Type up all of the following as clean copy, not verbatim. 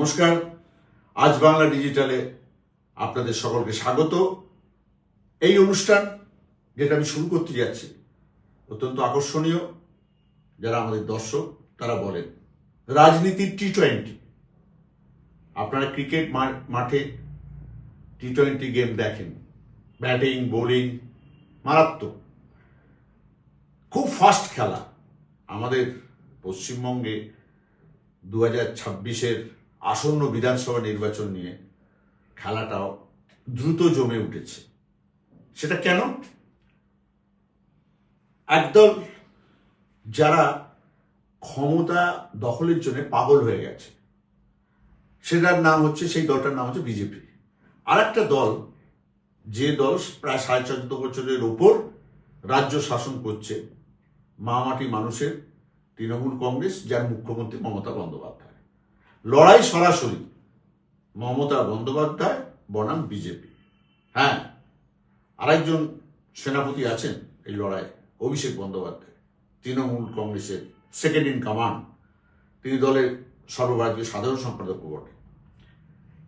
নমস্কার। আজ বাংলা ডিজিটালে আপনাদের সকলকে স্বাগত। এই অনুষ্ঠান যেটা আমি শুরু করতে যাচ্ছি অত্যন্ত আকর্ষণীয়। যারা আমাদের দর্শক তারা বলেন রাজনীতির টি-20। আপনারা ক্রিকেট মাঠে টি-20 গেম দেখেন, ব্যাটিং বোলিং মারাত্মক, খুব ফাস্ট খেলা। আমাদের পশ্চিমবঙ্গে 2026-এর আসন্ন বিধানসভা নির্বাচন নিয়ে খেলাটাও দ্রুত জমে উঠেছে। সেটা কেন? একদল যারা ক্ষমতা দখলের জন্য পাগল হয়ে গেছে, সেই দলটার নাম হচ্ছে বিজেপি। আর একটা দল, যে দল প্রায় 14.5 বছরের উপর রাজ্য শাসন করছে, মাটি মানুষের তৃণমূল কংগ্রেস, যার মুখ্যমন্ত্রী মমতা বন্দ্যোপাধ্যায়। লড়াই সরাসরি মমতা বন্দ্যোপাধ্যায় বনাম বিজেপি। হ্যাঁ, আরেকজন সেনাপতি আছেন এই লড়াই, অভিষেক বন্দ্যোপাধ্যায়, তৃণমূল কংগ্রেসের সেকেন্ড ইন কমান্ড। তিনি দলের সর্বভারতীয় সাধারণ সম্পাদক বটে।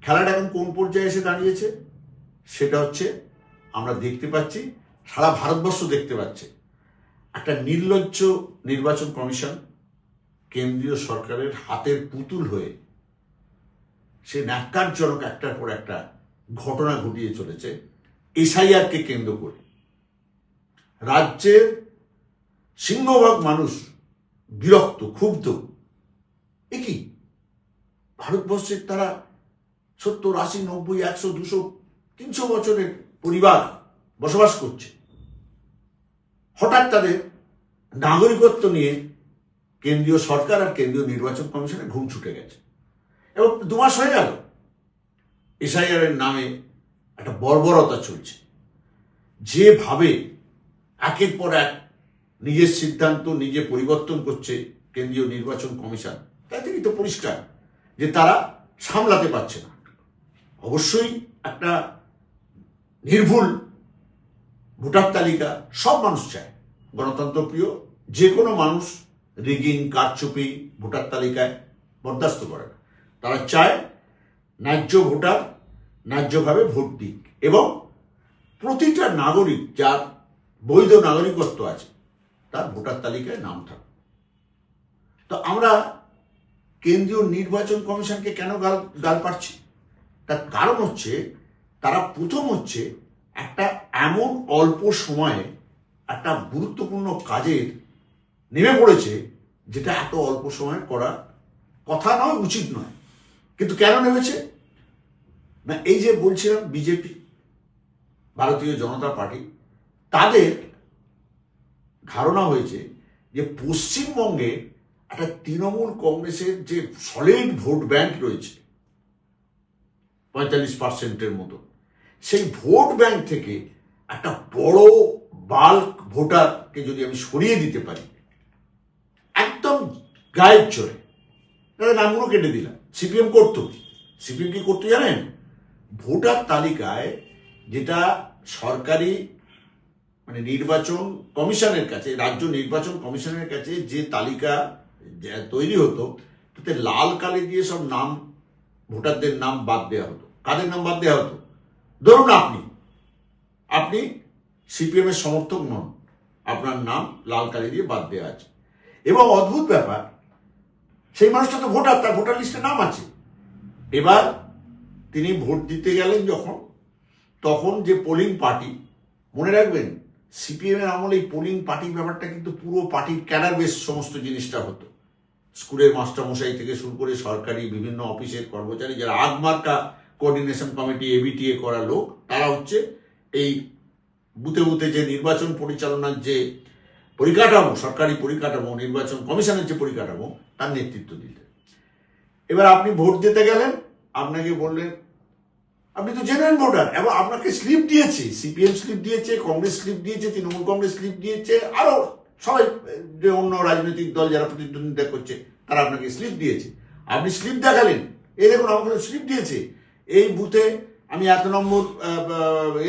খেলাটা এখন কোন পর্যায়ে এসে দাঁড়িয়েছে সেটা হচ্ছে আমরা দেখতে পাচ্ছি, সারা ভারতবর্ষ দেখতে পাচ্ছে। একটা নির্লজ্জ নির্বাচন কমিশন কেন্দ্রীয় সরকারের হাতের পুতুল হয়ে সে ন্যাক্কারজনক একটার পর একটা ঘটনা ঘটিয়ে চলেছে এসআইআরকে কেন্দ্র করে। রাজ্যের সিংহভাগ মানুষ বিরক্ত, ক্ষুব্ধ। কি ভারতবর্ষের তারা 70, 80, 90, 100, 200, 300 বছরের পরিবার বসবাস করছে। হঠাৎ তাদের নাগরিকত্ব নিয়ে কেন্দ্রীয় সরকার আর কেন্দ্রীয় নির্বাচন কমিশনে ঘুম ছুটে গেছে। এবং 2 মাস হয়ে গেল এসআইআর এর নামে একটা বর্বরতা চলছে। যেভাবে একের পর এক নিজের সিদ্ধান্ত নিজে পরিবর্তন করছে কেন্দ্রীয় নির্বাচন কমিশন, তাই থেকে তো পরিষ্কার যে তারা সামলাতে পারছে না। অবশ্যই একটা নির্ভুল ভোটার তালিকা সব মানুষ চায়। গণতন্ত্রপ্রিয় যে কোনো মানুষ রিগিং, কারচুপি ভোটার তালিকায় বরদাস্ত করে না। তারা চায় ন্যায্য ভোটার ন্যায্যভাবে ভোট দিক এবং প্রতিটা নাগরিক যার বৈধ নাগরিকত্ব আছে তার ভোটার তালিকায় নাম থাকবে। তো আমরা কেন্দ্রীয় নির্বাচন কমিশনকে কেন গাল পাচ্ছি? তার কারণ হচ্ছে তারা প্রথম হচ্ছে একটা এমন অল্প সময়ে একটা গুরুত্বপূর্ণ কাজের নেমে পড়েছে যেটা এত অল্প সময়ে করা কথা নয়, উচিত নয়। কিন্তু কেন নেমেছে না, এই যে বলছিলাম বিজেপি, ভারতীয় জনতা পার্টি, তাদের ধারণা হয়েছে যে পশ্চিমবঙ্গে একটা তৃণমূল কংগ্রেসের যে সলিড ভোট ব্যাংক রয়েছে 45%-এর মতো, সেই ভোট ব্যাংক থেকে একটা বড় বাল্ক ভোটারকে যদি আমি সরিয়ে দিতে পারি একদম গায়ের জোরে, তাদের নামগুলো কেটে দিলাম। সিপিএম করতো, সিপিএম কি করতো জানেন? ভোটার তালিকায় যেটা সরকারি নির্বাচন কমিশনের কাছে, রাজ্য নির্বাচন কমিশনের কাছে যে তালিকা তৈরি হতো, তাতে লাল কালি দিয়ে সব নাম, ভোটারদের নাম বাদ দেওয়া হতো। কাদের নাম বাদ দেওয়া হতো? ধরুন আপনি সিপিএম এর সমর্থক নন, আপনার নাম লাল কালি দিয়ে বাদ দেওয়া আছে। এবং অদ্ভুত ব্যাপার, সেই মানুষটা তো ভোটার, তার ভোটার লিস্টে নাম আছে। এবার তিনি ভোট দিতে গেলেন যখন, তখন যে পোলিং পার্টি, মনে রাখবেন সিপিএম এর আমলে এই পোলিং পার্টির ব্যাপারটা কিন্তু পুরো পার্টির ক্যাডার বেস সমস্ত জিনিসটা হতো। স্কুলের মাস্টারমশাই থেকে শুরু করে সরকারি বিভিন্ন অফিসের কর্মচারী, যারা আগমার্কা কোঅর্ডিনেশন কমিটি, এবিটিএ করা লোক, তারা হচ্ছে এই বুথে বুথে যে নির্বাচন পরিচালনার যে পরিকাঠামো, সরকারি পরিকাঠামো, নির্বাচন কমিশনের যে পরিকাঠামো, তার নেতৃত্ব দিতে। এবার আপনি ভোট দিতে গেলেন, আপনাকে বললেন আপনি তো জেনুইন ভোটার, এবং আপনাকে স্লিপ দিয়েছে, সিপিএম স্লিপ দিয়েছে, কংগ্রেস স্লিপ দিয়েছে, তৃণমূল কংগ্রেস স্লিপ দিয়েছে, আরো সবাই যে অন্য রাজনৈতিক দল যারা প্রতিদ্বন্দ্বিতা করছে তারা আপনাকে স্লিপ দিয়েছে। আপনি স্লিপ দেখালেন, এই দেখুন আমাকে স্লিপ দিয়েছে, এই বুথে আমি 1 নম্বর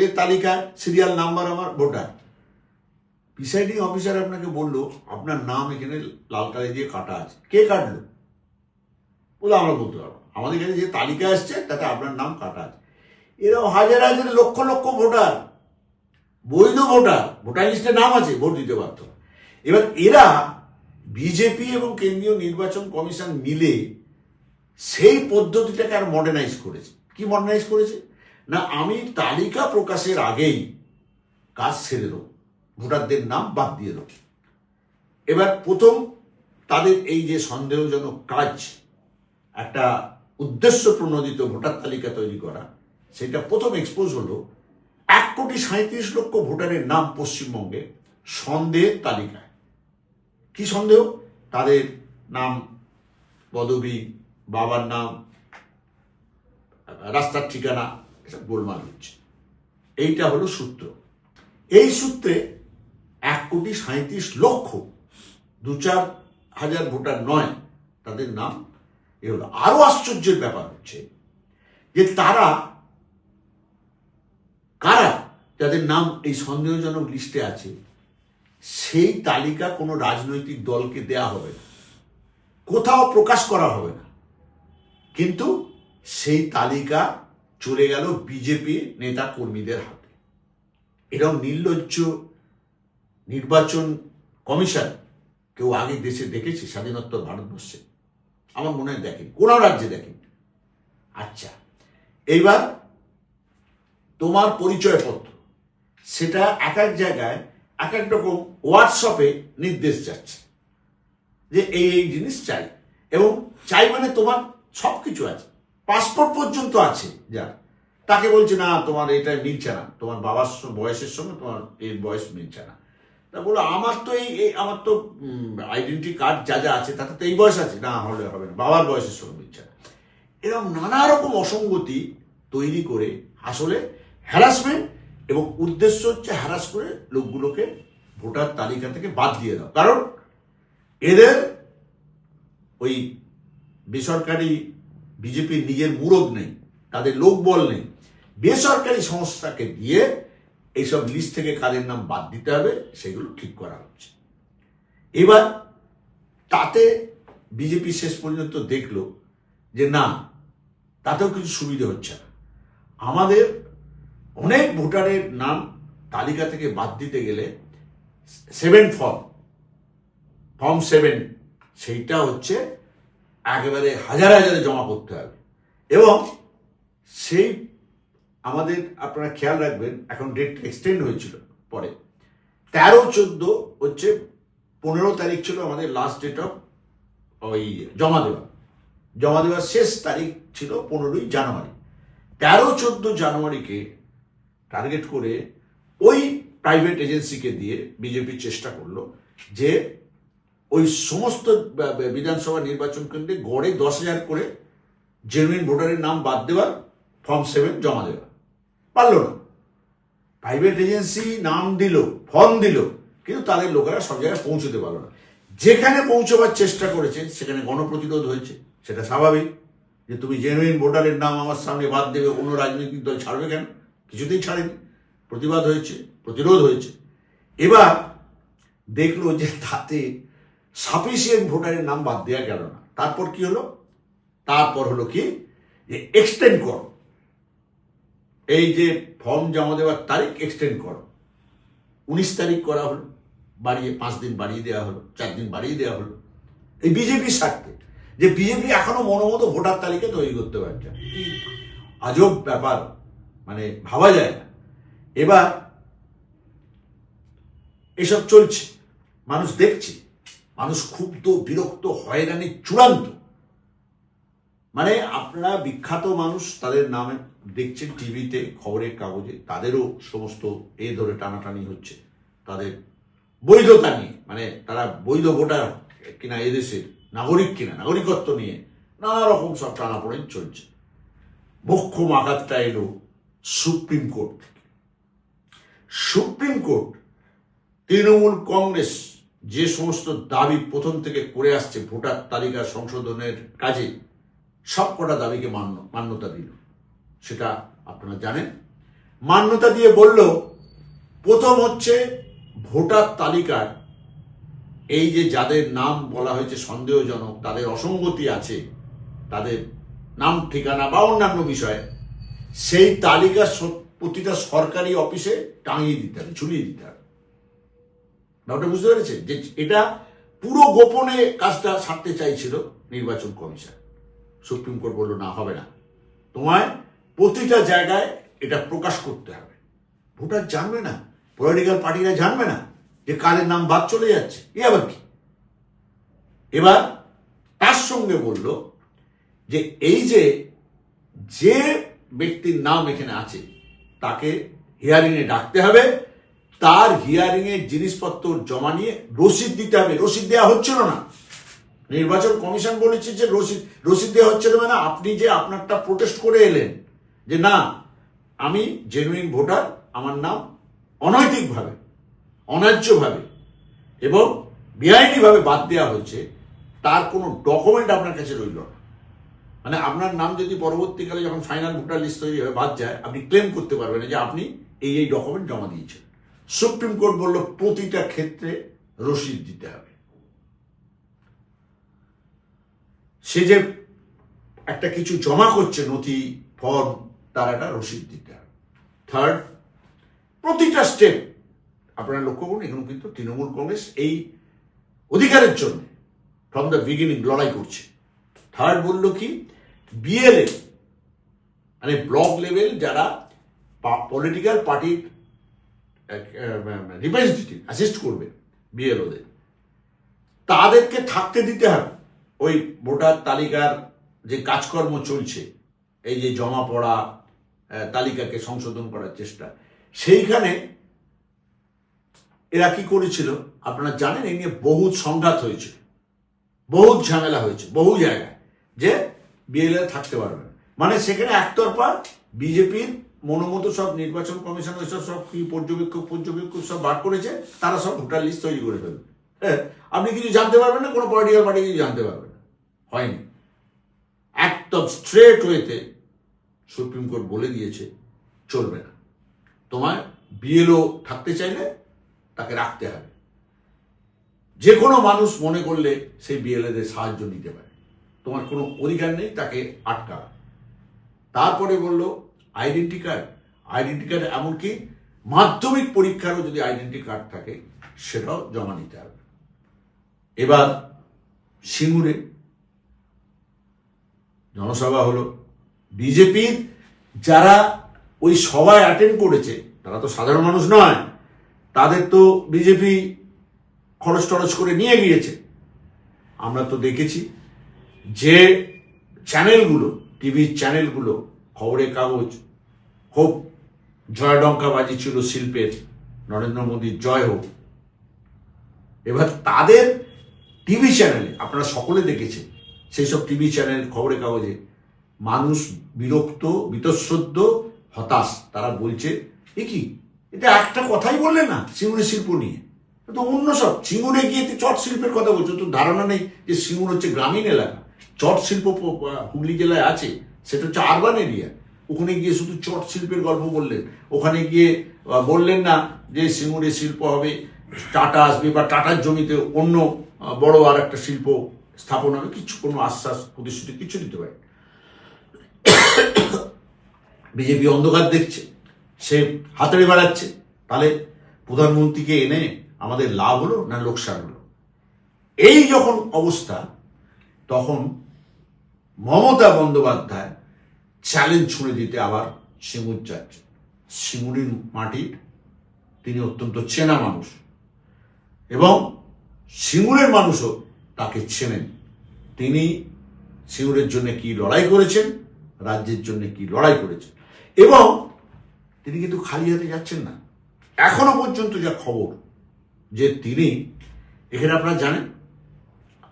এর তালিকায় সিরিয়াল নাম্বার আমার ভোটার। প্রিসাইডিং অফিসার আপনাকে বললো আপনার নাম এখানে লাল কালি দিয়ে কাটা আছে। কে কাটলো? বলে আমরা বলতে পারবো আমাদের কাছে যে তালিকা আসছে তাতে আপনার নাম কাটা আছে। এরাও হাজার হাজার লক্ষ লক্ষ ভোটার, বৈধ ভোটার, ভোটার লিস্টে নাম আছে, ভোট দিতে পারত। এবার এরা বিজেপি এবং কেন্দ্রীয় নির্বাচন কমিশন মিলে সেই পদ্ধতিটাকে আর মডার্নাইজ করেছে। কি মডার্নাইজ করেছে না, আমি তালিকা প্রকাশের আগেই কাজ ছেড়ে দেবো, ভোটারদের নাম বাদ দিয়ে দেবো। এবার প্রথম তাদের এই যে সন্দেহজনক কাজ, একটা উদ্দেশ্য প্রণোদিত ভোটার তালিকা তৈরি করা, সেটা প্রথম এক্সপোজ হলো 1,37,00,000 ভোটারের নাম পশ্চিমবঙ্গে সন্দেহের তালিকায়। কি সন্দেহ? তাদের নাম, পদবি, বাবার নাম, রাস্তার ঠিকানা, এসব গোলমাল হচ্ছে। এইটা হলো সূত্র। এই সূত্রে 1,37,00,000, 2-4 হাজার ভোটার নয়, তাদের নাম এ হলো। আরো আশ্চর্যের ব্যাপার হচ্ছে যে তারা কারা যাদের নাম এই সন্দেহজনক লিস্টে আছে, সেই তালিকা কোনো রাজনৈতিক দলকে দেয়া হবে না, কোথাও প্রকাশ করা হবে না, কিন্তু সেই তালিকা চলে গেল বিজেপি নেতা কর্মীদের হাতে। এরকম নির্লজ্জ নির্বাচন কমিশন কেউ আগে দেশে দেখেছে? স্বাধীনোত্তর ভারতবর্ষে আমার মনে হয় দেখেন, কোন রাজ্যে দেখেন। আচ্ছা, এইবার তোমার পরিচয়পত্র, সেটা এক এক জায়গায় এক এক রকম হোয়াটসঅ্যাপে নির্দেশ যাচ্ছে যে এই এই জিনিস চাই, এবং চাই মানে তোমার সব কিছু আছে, পাসপোর্ট পর্যন্ত আছে, যার তাকে বলছে না তোমার এটা মিলছে না, তোমার বাবার বয়সের সঙ্গে তোমার এর বয়স মিলছে না। তা বলো আমার তো আমার তো আইডেন্টি কার্ড যা যা আছে তাতে তো এই বয়স আছে, না হলে হবে না, বাবার বয়সের সঙ্গে মিলছে না। এরকম নানা রকম অসঙ্গতি তৈরি করে আসলে হ্যারাসমেন্ট, এবং উদ্দেশ্য হচ্ছে হ্যারাস করে লোকগুলোকে ভোটার তালিকা থেকে বাদ দিয়ে দাও। কারণ এদের ওই বেসরকারি বিজেপির নিজের মুরদ নেই, তাদের লোকবল নেই, বেসরকারি সংস্থাকে দিয়ে এইসব লিস্ট থেকে কাদের নাম বাদ দিতে হবে সেগুলো ঠিক করা হচ্ছে। এবার তাতে বিজেপি শেষ পর্যন্ত দেখলো যে না, তাতেও কিছু সুবিধা হচ্ছে না। আমাদের অনেক ভোটারের নাম তালিকা থেকে বাদ দিতে গেলে 7 ফর্ম 7, সেইটা হচ্ছে একেবারে হাজার হাজারে জমা করতে হবে। এবং সেই আমাদের আপনারা খেয়াল রাখবেন, এখন ডেট এক্সটেন্ড হয়েছিল, পরে 13-14 হচ্ছে 15 তারিখ ছিল আমাদের লাস্ট ডেট অফ ওই জমা দেওয়ার শেষ তারিখ ছিল 15ই জানুয়ারি। 13-14 জানুয়ারিকে টার্গেট করে ওই প্রাইভেট এজেন্সিকে দিয়ে বিজেপি চেষ্টা করলো যে ওই সমস্ত বিধানসভা নির্বাচন কেন্দ্রে গড়ে 10,000 করে জেনুইন ভোটারের নাম বাদ দেওয়ার ফর্ম 7 জমা দেওয়া। পারল না। প্রাইভেট এজেন্সি নাম দিল, ফর্ম দিল, কিন্তু তাদের লোকেরা সব জায়গায় পৌঁছতে পারলো না। যেখানে পৌঁছবার চেষ্টা করেছে সেখানে গণপ্রতিরোধ হয়েছে। সেটা স্বাভাবিক, যে তুমি জেনুইন ভোটারের নাম আমার সামনে বাদ দেবে, অন্য রাজনৈতিক দল ছাড়বে কেন? কিছুতেই ছাড়েনি। প্রতিবাদ হয়েছে, প্রতিরোধ হয়েছে। এবার দেখলো যে তাতে সাফিসিয়েন্ট ভোটারের নাম বাদ দেওয়া গেল না। তারপর কি হলো? তারপর হলো কি, যে এক্সটেন্ড করো, এই যে ফর্ম জমা দেওয়ার তারিখ এক্সটেন্ড করো। 19 তারিখ করা হলো, বাড়িয়ে 5 দিন বাড়িয়ে দেওয়া হলো, 4 দিন বাড়িয়ে দেওয়া হলো, এই বিজেপির স্বার্থে, যে বিজেপি এখনো মনোমতো ভোটার তালিকা তৈরি করতে পারছে। কি আজব ব্যাপার, মানে ভাবা যায় না। এবার এসব চলছে, মানুষ দেখছে, মানুষ ক্ষুব্ধ, বিরক্ত, হয়রানি চূড়ান্ত। মানে আপনারা বিখ্যাত মানুষ, তাদের নামে দেখছেন টিভিতে, খবরের কাগজে, তাদেরও সমস্ত ধরে টানাটানি হচ্ছে তাদের বৈধতা নিয়ে, মানে তারা বৈধ ভোটার কিনা, এদেশের নাগরিক কিনা, নাগরিকত্ব নিয়ে নানা রকম সব টানাপোড়েন চলছে। মুখ্য আঘাতটা এলো সুপ্রিম কোর্ট থেকে। সুপ্রিম কোর্ট তৃণমূল কংগ্রেস যে সমস্ত দাবি প্রথম থেকে করে আসছে ভোটার তালিকা সংশোধনের কাজে, সব কটা দাবিকে মান্যতা দিল। সেটা আপনারা জানেন। মান্যতা দিয়ে বলল, প্রথম হচ্ছে ভোটার তালিকার এই যে যাদের নাম বলা হয়েছে সন্দেহজনক, তাদের অসঙ্গতি আছে, তাদের নাম ঠিকানা বা অন্যান্য বিষয়ে, সেই তালিকা প্রতিটা সরকারি অফিসে টাঙিয়ে দিতে হবে, ঝুলিয়ে দিতে হবে। ব্যাপারটা বুঝতে পেরেছে যে এটা পুরো গোপনে কাজটা সারতে চাইছিল নির্বাচন কমিশন। সুপ্রিম কোর্ট বলল না, হবে না, তোমায় প্রতিটা জায়গায় এটা প্রকাশ করতে হবে। ভোটার জানবে না, পলিটিক্যাল পার্টিরা জানবে না যে কালের নাম বাদ চলে যাচ্ছে, এ আবার কি। এবার তার সঙ্গে বলল যে এই যে ব্যক্তির নাম এখানে আছে তাকে হিয়ারিং এ ডাকতে হবে, তার হিয়ারিং এর জিনিসপত্র জমা নিয়ে রসিদ দিতে হবে। রসিদ দেওয়া হচ্ছিল না, নির্বাচন কমিশন বলেছে যে রসিদ দেওয়া হচ্ছে না, মানে আপনি যে আপনারটা প্রোটেস্ট করে এলেন যে না আমি জেনুইন ভোটার, আমার নাম অনৈতিকভাবে, অন্যায্যভাবে এবং বেআইনিভাবে বাদ দেওয়া হয়েছে, তার কোনো ডকুমেন্ট আপনার কাছে রইল না। মানে আপনার নাম যদি পরবর্তীকালে যখন ফাইনাল ভোটার লিস্ট তৈরি হয়ে বাদ যায়, আপনি ক্লেম করতে পারবেন যে আপনি এই ডকুমেন্ট জমা দিয়েছেন। সুপ্রিম কোর্ট বলল প্রতিটা ক্ষেত্রে রসিদ দিতে হবে। সে যে একটা কিছু জমা করছে নথি ফর্ম, তার একটা রসিদ দিতে হবে। থার্ড, প্রতিটা স্টেপ আপনারা লক্ষ্য করুন, এখন কিন্তু তৃণমূল কংগ্রেস এই অধিকারের জন্য ফ্রম দ্য বিগিনিং লড়াই করছে। থার্ড বলল কি, বিএলএ মানে ব্লক লেভেল যারা পলিটিক্যাল পার্টির রিপ্রেজেন্টেটিভ অ্যাসিস্ট করবে বিএলওদের, তাদেরকে থাকতে দিতে হবে। ওই ভোটার তালিকার যে কাজকর্ম চলছে, এই যে জমা পড়া, তালিকাকে সংশোধন করার চেষ্টা, সেইখানে এরা কি করেছিল আপনারা জানেন, এই নিয়ে বহু সংঘাত হয়েছিল, বহু ঝামেলা হয়েছে বহু জায়গায়, যে বিএলএ থাকতে পারবে না। মানে সেখানে একতরফা বিজেপির মনোমতো সব নির্বাচন কমিশন ওইসব সব কি পর্যবেক্ষক সব বার করেছে, তারা সব ভোটার লিস্ট তৈরি করে ফেলবে। হ্যাঁ, আপনি কিছু জানতে পারবেন না, কোনো পলিটিক্যাল পার্টি কিছু জানতে পারবে না। হয়নি, একদম স্ট্রেট ওয়েতে সুপ্রিম কোর্ট বলে দিয়েছে চলবে না, তোমায় বিএলও থাকতে চাইলে তাকে রাখতে হবে। যে কোনো মানুষ মনে করলে সেই বিএলএদের সাহায্য নিতে পারে, তোমার কোনো অধিকার নেই তাকে আটকা। তারপরে বলল আইডেন্টি কার্ড এমনকি মাধ্যমিক পরীক্ষারও যদি আইডেন্টি কার্ড থাকে সেটাও জমা নিতে হবে। এবার সিঙ্গুরে জনসভা হলো, বিজেপির যারা ওই সভায় অ্যাটেন্ড করেছে তারা তো সাধারণ মানুষ নয়, তাদের তো বিজেপি খরচ টরচ করে নিয়ে গিয়েছে। আমরা তো দেখেছি যে চ্যানেলগুলো, টিভির চ্যানেলগুলো, খবরের কাগজ, হোক জয়ডঙ্কা বাজিয়েছিল শিল্পের, নরেন্দ্র মোদীর জয় হোক। এবার তাদের টিভি চ্যানেলে আপনারা সকলে দেখেছেন, সেই সব টিভি চ্যানেল, খবরের কাগজে মানুষ বিরক্ত, বীতশ্রদ্ধ, হতাশ। তারা বলছে এ কি, এটা একটা কথাই বললেন না সিঙ্গুরের শিল্প নিয়ে, তো অন্য সব সিঙ্গুরে গিয়ে চট শিল্পের কথা বলছো, তো ধারণা নেই যে সিঙ্গুর হচ্ছে গ্রামীণ এলাকা। চট শিল্প হুগলি জেলায় আছে, সেটা হচ্ছে আরবান এরিয়া। ওখানে গিয়ে শুধু চট শিল্পের গল্প বললেন, ওখানে গিয়ে বললেন না যে সিঙ্গুরে শিল্প হবে, টাটা আসবে বা টাটার জমিতে অন্য বড় আর একটা শিল্প স্থাপন হবে, কিছু কোনো আশ্বাস প্রতিশ্রুতি কিছু দিতে পারে। বিজেপি অন্ধকার দেখছে, সে হাতাড়ি বাড়াচ্ছে। তাহলে প্রধানমন্ত্রীকে এনে আমাদের লাভ হলো না লোকসান হলো? এই যখন অবস্থা, তখন মমতা বন্দ্যোপাধ্যায় চ্যালেঞ্জ ছুঁড়ে দিতে আবার সিঙ্গুর যাচ্ছে। সিঙ্গুরের মাটির তিনি অত্যন্ত চেনা মানুষ এবং সিঙ্গুরের মানুষও তাকে চেনেন। তিনি সিঙ্গুরের জন্য কি লড়াই করেছেন, রাজ্যের জন্য কি লড়াই করেছেন, এবং তিনি কিন্তু খালি হাতে যাচ্ছেন না। এখনো পর্যন্ত যা খবর, যে তিনি এখানে আপনারা জানেন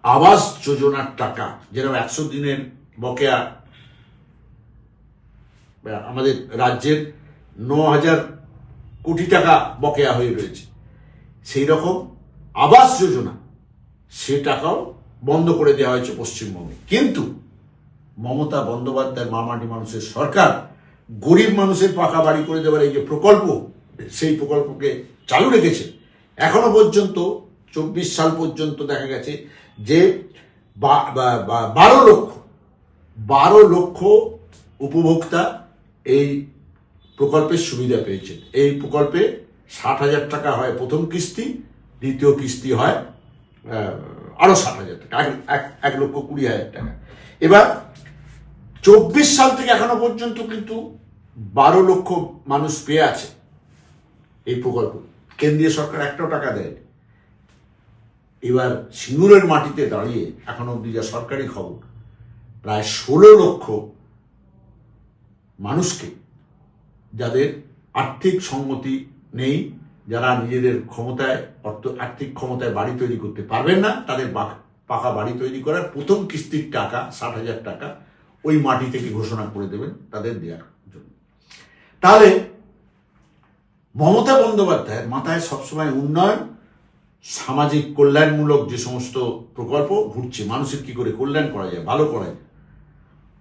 আবাস যোজনার টাকা, যেরকম 100 দিনের বকেয়া আমাদের রাজ্যের 9,000 কোটি টাকা বকেয়া হয়ে রয়েছে, সেই রকম আবাস যোজনা সে টাকাও বন্ধ করে দেওয়া হয়েছে পশ্চিমবঙ্গে। কিন্তু মমতা বন্দ্যোপাধ্যায়ের মামাটি মানুষের সরকার গরিব মানুষের পাকা বাড়ি করে দেওয়ার এই যে প্রকল্প, সেই প্রকল্পকে চালু রেখেছে। এখনো পর্যন্ত 24 সাল পর্যন্ত দেখা গেছে যে 12 12 লক্ষ উপভোক্তা এই প্রকল্পের সুবিধা পেয়েছেন। এই প্রকল্পে 60,000 টাকা হয় প্রথম কিস্তি, দ্বিতীয় কিস্তি হয় আরো 60,000 টাকা, 1,20,000 টাকা। এবার 24 সাল থেকে এখনো পর্যন্ত কিন্তু 12 লক্ষ মানুষ পেয়ে আছে এই প্রকল্প। কেন্দ্রীয় সরকার একটাও টাকা দেয়নি। এবার সিঙ্গুরের মাটিতে দাঁড়িয়ে এখনো অব্দি যা সরকারি খবর, প্রায় 16 লক্ষ মানুষকে, যাদের আর্থিক সঙ্গতি নেই, যারা নিজেদের ক্ষমতায় আর্থিক ক্ষমতায় বাড়ি তৈরি করতে পারবেন না, তাদের পাকা বাড়ি তৈরি করার প্রথম কিস্তির টাকা 60,000 টাকা ওই মাটি থেকে ঘোষণা করে দেবেন তাদের দেওয়ার জন্য। তাহলে মমতা বন্দ্যোপাধ্যায়ের মাথায় সবসময় উন্নয়ন, সামাজিক কল্যাণমূলক যে সমস্ত প্রকল্প ঘুরছে, মানুষের কি করে কল্যাণ করা যায়, ভালো করা যায়।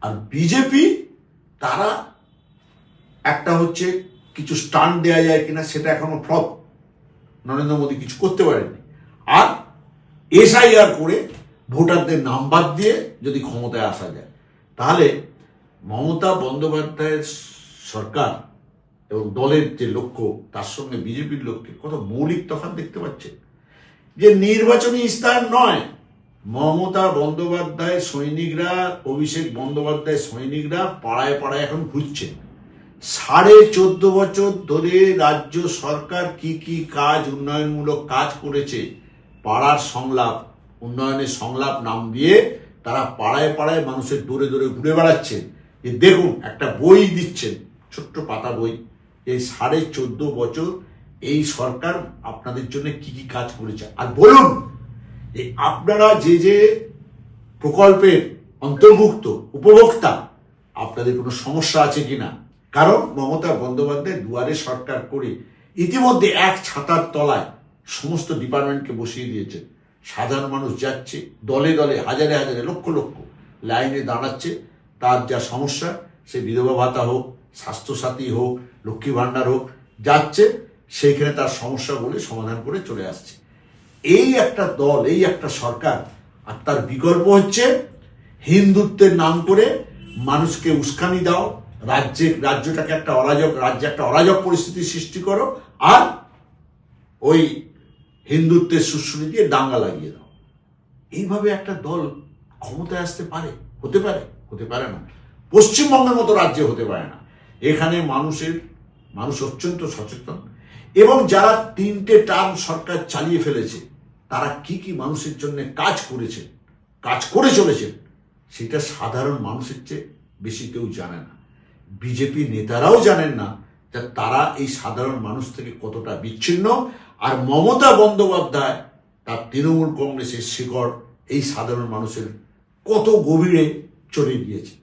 আর বিজেপি তারা একটা হচ্ছে কিছু স্টান্ট দেওয়া যায় কিনা সেটা এখনো ফ্লপ, নরেন্দ্র মোদী কিছু করতে পারেননি। আর এসআইআর করে ভোটারদের নাম বাদ দিয়ে যদি ক্ষমতায় আসা যায়, তাহলে মমতা বন্দ্যোপাধ্যায়ের সরকার এবং দলের যে লক্ষ্য তার সঙ্গে বিজেপির লক্ষ্যে কত মৌলিক তফাৎ দেখতে পাচ্ছে। যে নির্বাচনী ইস্তাহার নয়, মমতা বন্দ্যোপাধ্যায় সৈনিকরা, অভিষেক বন্দ্যোপাধ্যায় সৈনিকরা পাড়ায় পাড়ায় এখন ঘুরছে। 14.5 বছর ধরে রাজ্য সরকার কি কি কাজ, উন্নয়নমূলক কাজ করেছে, পাড়ার সংলাপ, উন্নয়নের সংলাপ নাম দিয়ে তারা পাড়ায় পাড়ায় মানুষের দূরে দূরে ঘুরে বেড়াচ্ছেন। যে দেখুন, একটা বই দিচ্ছেন, ছোট্ট পাতা বই, এই 14.5 বছর এই সরকার আপনাদের জন্য কি কি কাজ করেছে। আর বলুন, এই আপনারা যে যে প্রকল্পের অন্তর্ভুক্ত উপভোক্তা, আপনাদের কোনো সমস্যা আছে কিনা। কারণ মমতা বন্দ্যোপাধ্যায় দুয়ারে সরকার করে ইতিমধ্যে এক ছাতার তলায় সমস্ত ডিপার্টমেন্টকে বসিয়ে দিয়েছে। সাধারণ মানুষ যাচ্ছে দলে দলে, হাজারে হাজারে, লক্ষ লক্ষ লাইনে দাঁড়াচ্ছে। তার যা সমস্যা, সে বিধবা ভাতা হোক, স্বাস্থ্যসাথী হোক, লক্ষ্মী ভাণ্ডার হোক, যাচ্ছে সেইখানে তার সমস্যাগুলি সমাধান করে চলে আসছে। এই একটা দল, এই একটা সরকার। আর তার বিকল্প হচ্ছে হিন্দুত্বের নাম করে মানুষকে উস্কানি দাও, রাজ্যটাকে একটা অরাজক পরিস্থিতি সৃষ্টি করো, আর ওই হিন্দুত্বের সুশ্রুতি দিয়ে দাঙ্গা লাগিয়ে দাও। এইভাবে একটা দল ক্ষমতায় আসতে পারে? হতে পারে? হতে পারে না। পশ্চিমবঙ্গের মতো রাজ্যে হতে পারে না। এখানে মানুষ অত্যন্ত সচেতন, এবং যারা 3টে টার্ম সরকার চালিয়ে ফেলেছে, তারা কি কি মানুষের জন্য কাজ করে চলেছেন, সেটা সাধারণ মানুষের চেয়ে বেশি কেউ জানে না। বিজেপি নেতারাও জানেন না যে তারা এই সাধারণ মানুষ থেকে কতটা বিচ্ছিন্ন। আর মমতা বন্দ্যোপাধ্যায় তার তৃণমূল কংগ্রেসের শিকড় এই সাধারণ মানুষের কত গভীরে চলে গিয়েছে।